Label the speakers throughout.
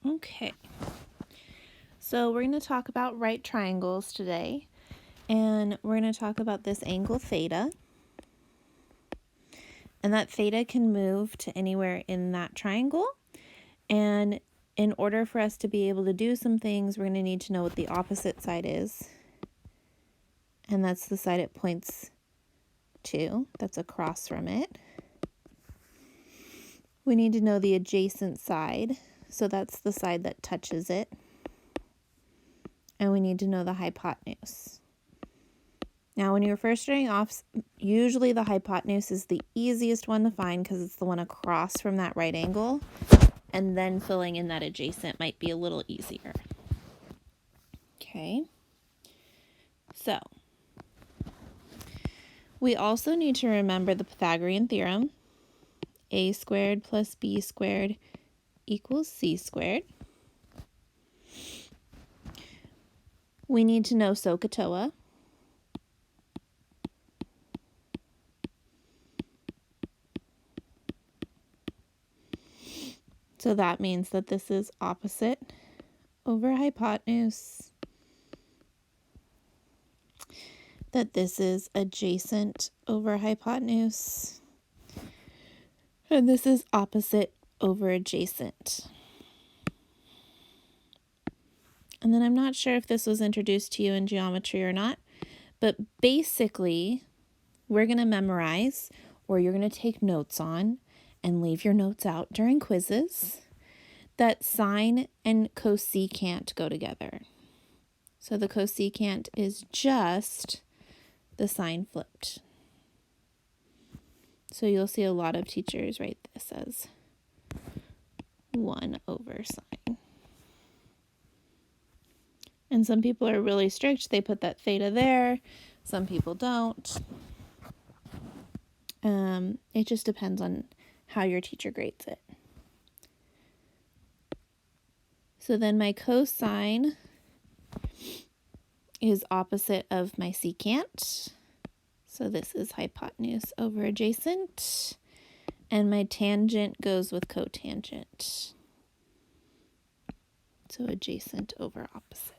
Speaker 1: Okay, so we're going to talk about right triangles today, and we're going to talk about this angle theta, and that theta can move to anywhere in that triangle, and in order for us to be able to do some things, we're going to need to know what the opposite side is, and that's the side it points to, that's across from it. We need to know the adjacent side, so that's the side that touches it. And we need to know the hypotenuse. Now, when you're first starting off, usually the hypotenuse is the easiest one to find because it's the one across from that right angle, and then filling in that adjacent might be a little easier. Okay, so we also need to remember the Pythagorean theorem, a squared plus b squared equals c squared. We need to know SOHCAHTOA. So that means that this is opposite over hypotenuse, that this is adjacent over hypotenuse, and this is opposite over adjacent. And then I'm not sure if this was introduced to you in geometry or not, but basically we're going to memorize, or you're going to take notes on and leave your notes out during quizzes, that sine and cosecant go together. So the cosecant is just the sine flipped. So you'll see a lot of teachers write this as 1 over sine. And some people are really strict. They put that theta there. Some people don't. It just depends on how your teacher grades it. So then my cosine is opposite of my secant. So this is hypotenuse over adjacent. And my tangent goes with cotangent. So adjacent over opposite.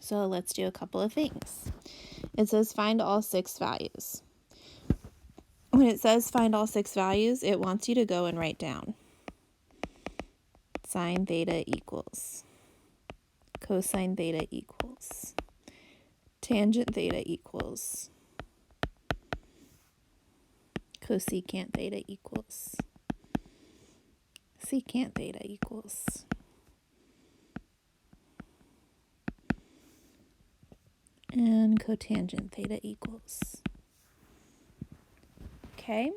Speaker 1: So let's do a couple of things. It says find all 6 values. When it says find all 6 values, it wants you to go and write down sine theta equals, cosine theta equals, tangent theta equals, cosecant theta equals, secant theta equals, and cotangent theta equals. Okay,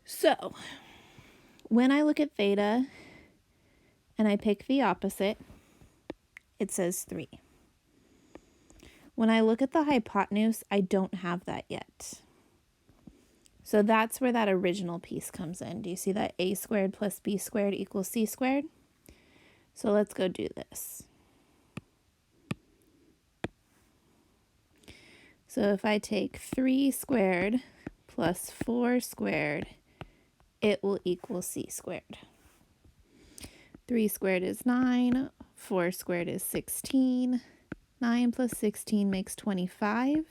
Speaker 1: so when I look at theta and I pick the opposite, it says 3. When I look at the hypotenuse, I don't have that yet. So that's where that original piece comes in. Do you see that a squared plus b squared equals c squared? So let's go do this. So if I take 3 squared plus 4 squared, it will equal c squared. 3 squared is 9, 4 squared is 16, 9 plus 16 makes 25,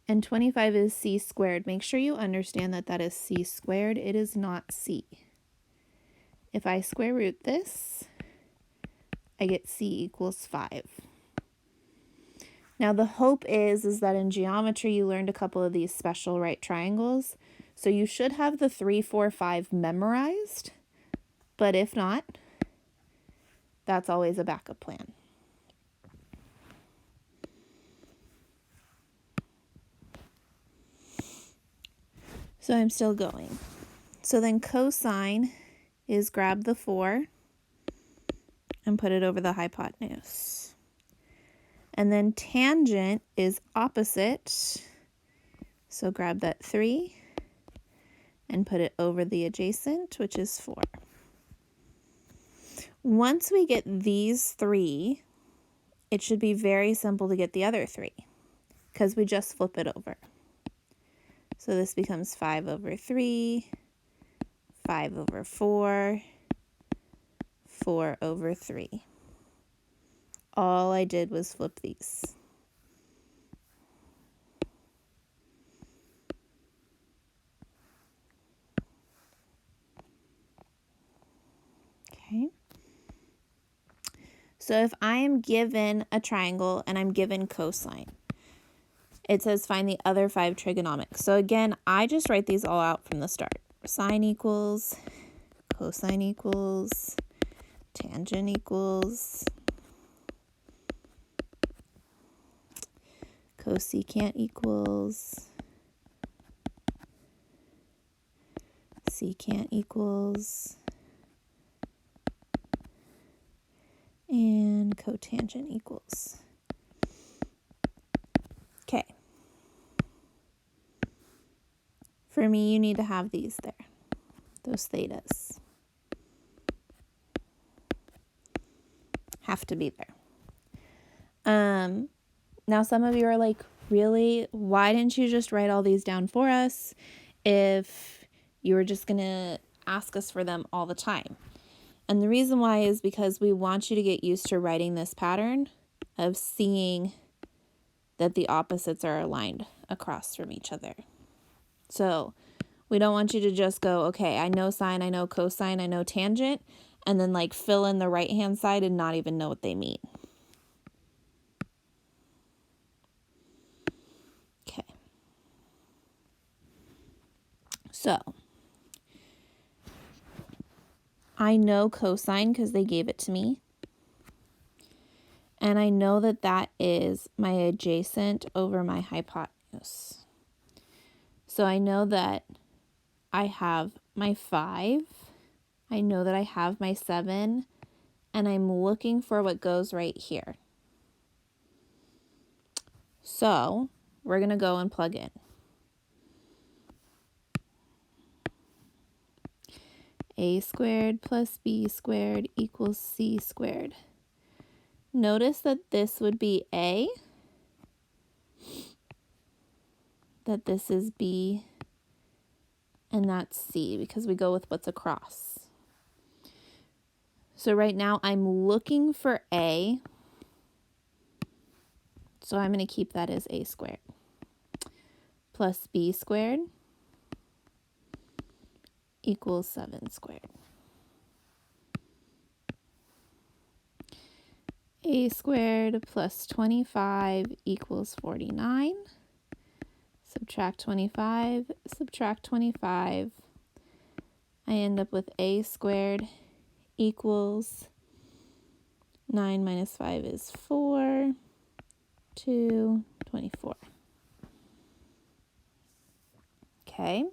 Speaker 1: and 25 is c squared. Make sure you understand that that is c squared. It is not c. If I square root this, I get c equals 5. Now the hope is that in geometry you learned a couple of these special right triangles, so you should have the 3, 4, 5 memorized, but if not, that's always a backup plan. So I'm still going. So then cosine is grab the 4 and put it over the hypotenuse. And then tangent is opposite. So grab that 3 and put it over the adjacent, which is 4. Once we get these 3, it should be very simple to get the other 3 because we just flip it over. So this becomes 5 over 3, 5 over 4, 4 over 3. All I did was flip these. Okay. So if I am given a triangle and I'm given cosine, it says find the other 5 trigonomic. So again, I just write these all out from the start. Sine equals, cosine equals, tangent equals, cosecant equals, secant equals, and cotangent equals. Okay. For me, you need to have these there, those thetas. Have to be there. Now some of you are like, really? Why didn't you just write all these down for us if you were just going to ask us for them all the time? And the reason why is because we want you to get used to writing this pattern of seeing that the opposites are aligned across from each other. So we don't want you to just go, okay, I know sine, I know cosine, I know tangent, and then like fill in the right-hand side and not even know what they mean. Okay. So I know cosine because they gave it to me. And I know that that is my adjacent over my hypotenuse. So I know that I have my 5. I know that I have my 7. And I'm looking for what goes right here. So we're going to go and plug in. A squared plus b squared equals c squared. Notice that this would be A, that this is B, and that's C because we go with what's across. So right now I'm looking for A, so I'm going to keep that as A squared plus B squared equals 7 squared. A squared plus 25 equals 49. Subtract 25, subtract 25. I end up with A squared equals 9 minus 5 is 4, 2, 24. Okay,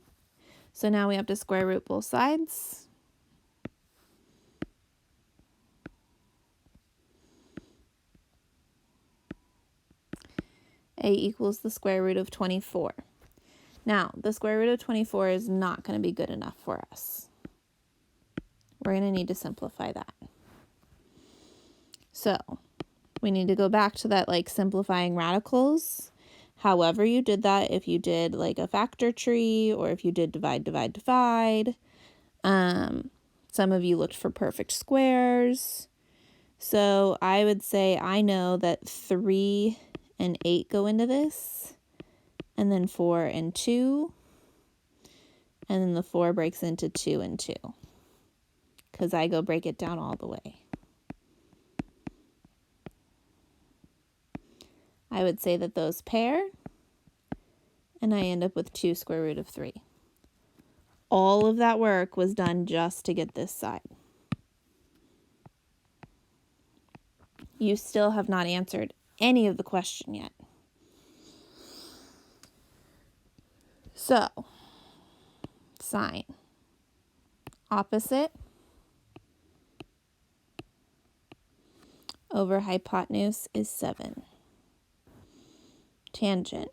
Speaker 1: so now we have to square root both sides. A equals the square root of 24. Now, the square root of 24 is not going to be good enough for us. We're going to need to simplify that. So, we need to go back to that like simplifying radicals. However you did that, if you did like a factor tree or if you did divide, divide, divide. Some of you looked for perfect squares. So I would say I know that 3 and 8 go into this, and then 4 and 2, and then the 4 breaks into 2 and 2, because I go break it down all the way. I would say that those pair, and I end up with 2 square root of 3. All of that work was done just to get this side. You still have not answered any of the question yet. So, sine, opposite over hypotenuse is 7. Tangent,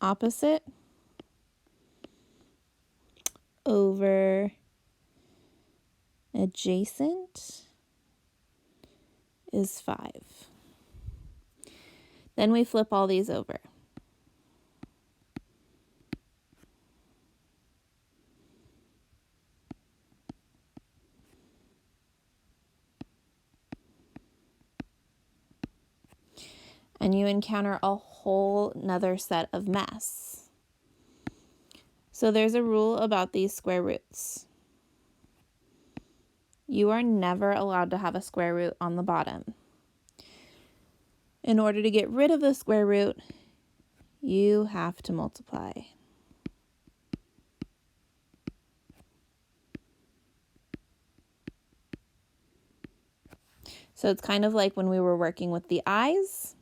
Speaker 1: opposite over adjacent is 5. Then we flip all these over. and you encounter a whole nother set of mess. So there's a rule about these square roots. You are never allowed to have a square root on the bottom. In order to get rid of the square root, you have to multiply. So it's kind of like when we were working with the i's.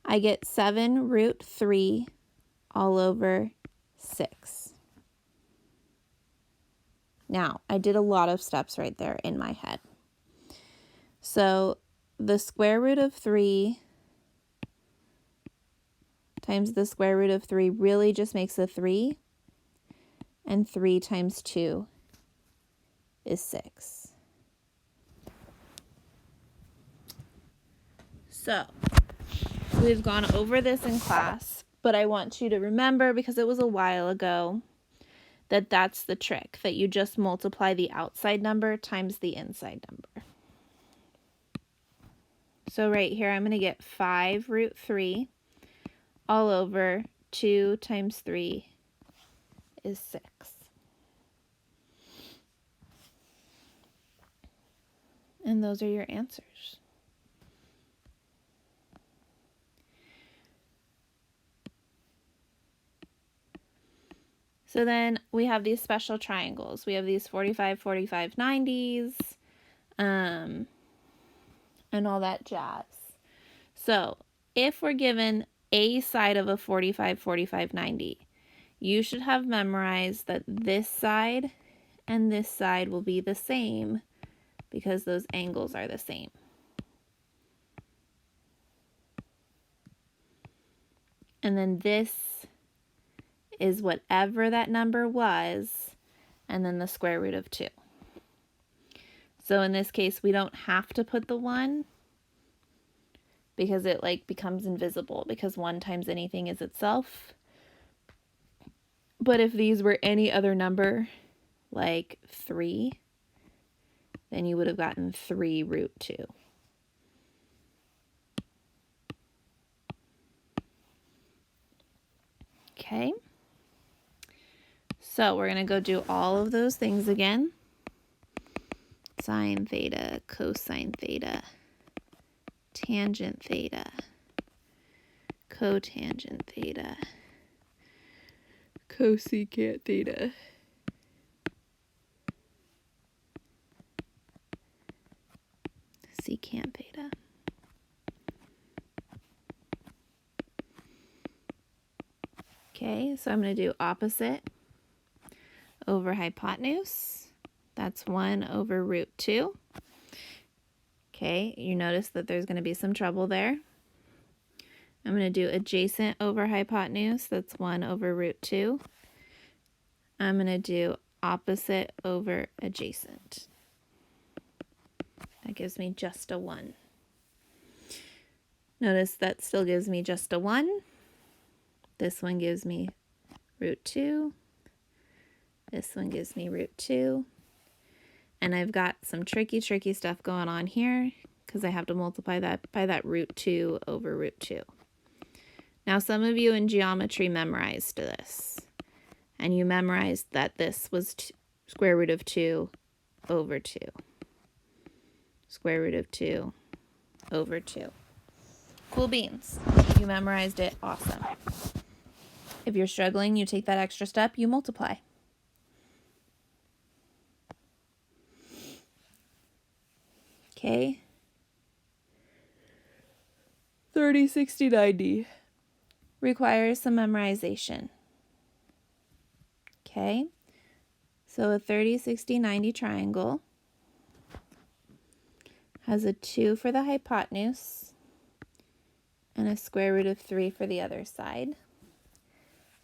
Speaker 1: I get 7 root 3 all over 6. Now, I did a lot of steps right there in my head. So the square root of 3 times the square root of 3 really just makes a 3. And 3 times 2 is 6. So we've gone over this in class, but I want you to remember, because it was a while ago, that that's the trick, that you just multiply the outside number times the inside number. So right here, I'm going to get 5 root 3 all over 2 times 3 is 6. And those are your answers. So then we have these special triangles. We have these 45, 45, 90s, and all that jazz. So if we're given a side of a 45, 45, 90, you should have memorized that this side and this side will be the same because those angles are the same. And then this is whatever that number was, and then the square root of 2. So in this case, we don't have to put the 1 because it becomes invisible, because 1 times anything is itself. But if these were any other number, like 3, then you would have gotten 3 root 2. Okay. So we're going to go do all of those things again. Sine theta, cosine theta, tangent theta, cotangent theta, cosecant theta, secant theta. Okay, so I'm going to do opposite over hypotenuse. That's 1 over root 2. Okay, you notice that there's going to be some trouble there. I'm going to do adjacent over hypotenuse. That's 1 over root 2. I'm going to do opposite over adjacent. That gives me just a 1. Notice that still gives me just a 1. This one gives me root 2. This one gives me root 2. And I've got some tricky stuff going on here because I have to multiply that by that root 2 over root 2. Now, some of you in geometry memorized this. And you memorized that this was square root of 2 over 2. Square root of 2 over 2. Cool beans. You memorized it. Awesome. If you're struggling, you take that extra step, you multiply. Okay. 30, 60, 90 requires some memorization. Okay. So a 30, 60, 90 triangle has a 2 for the hypotenuse and a square root of 3 for the other side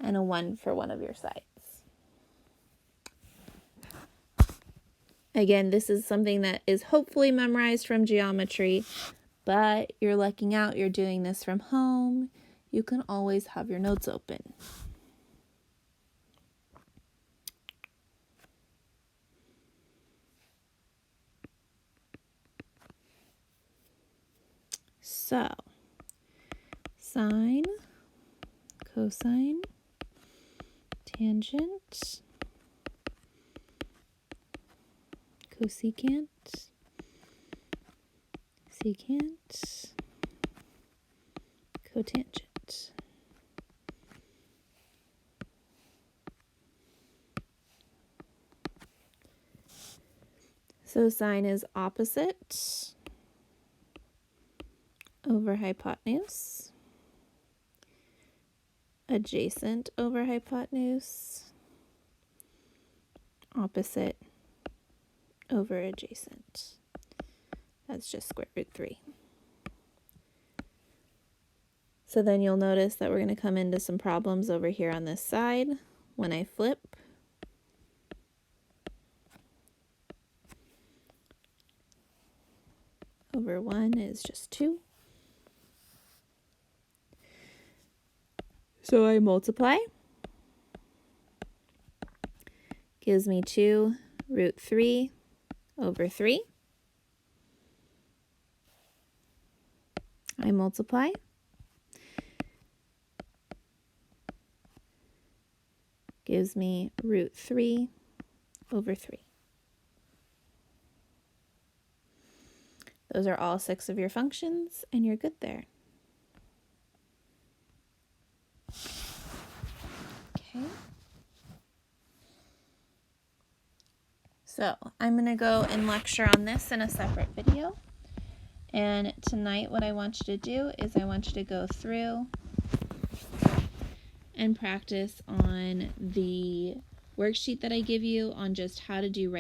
Speaker 1: and a 1 for one of your sides. Again, this is something that is hopefully memorized from geometry, but you're lucking out. You're doing this from home. You can always have your notes open. So sine, cosine, tangent, cosecant, secant, cotangent. So sine is opposite over hypotenuse, adjacent over hypotenuse, opposite over adjacent. That's just square root 3. So then you'll notice that we're going to come into some problems over here on this side when I flip. Over 1 is just 2. So I multiply. Gives me 2 root 3 over 3. I multiply. Gives me root 3 over 3. Those are all 6 of your functions, and you're good there. Okay. So I'm going to go and lecture on this in a separate video. And tonight what I want you to do is I want you to go through and practice on the worksheet that I give you on just how to do right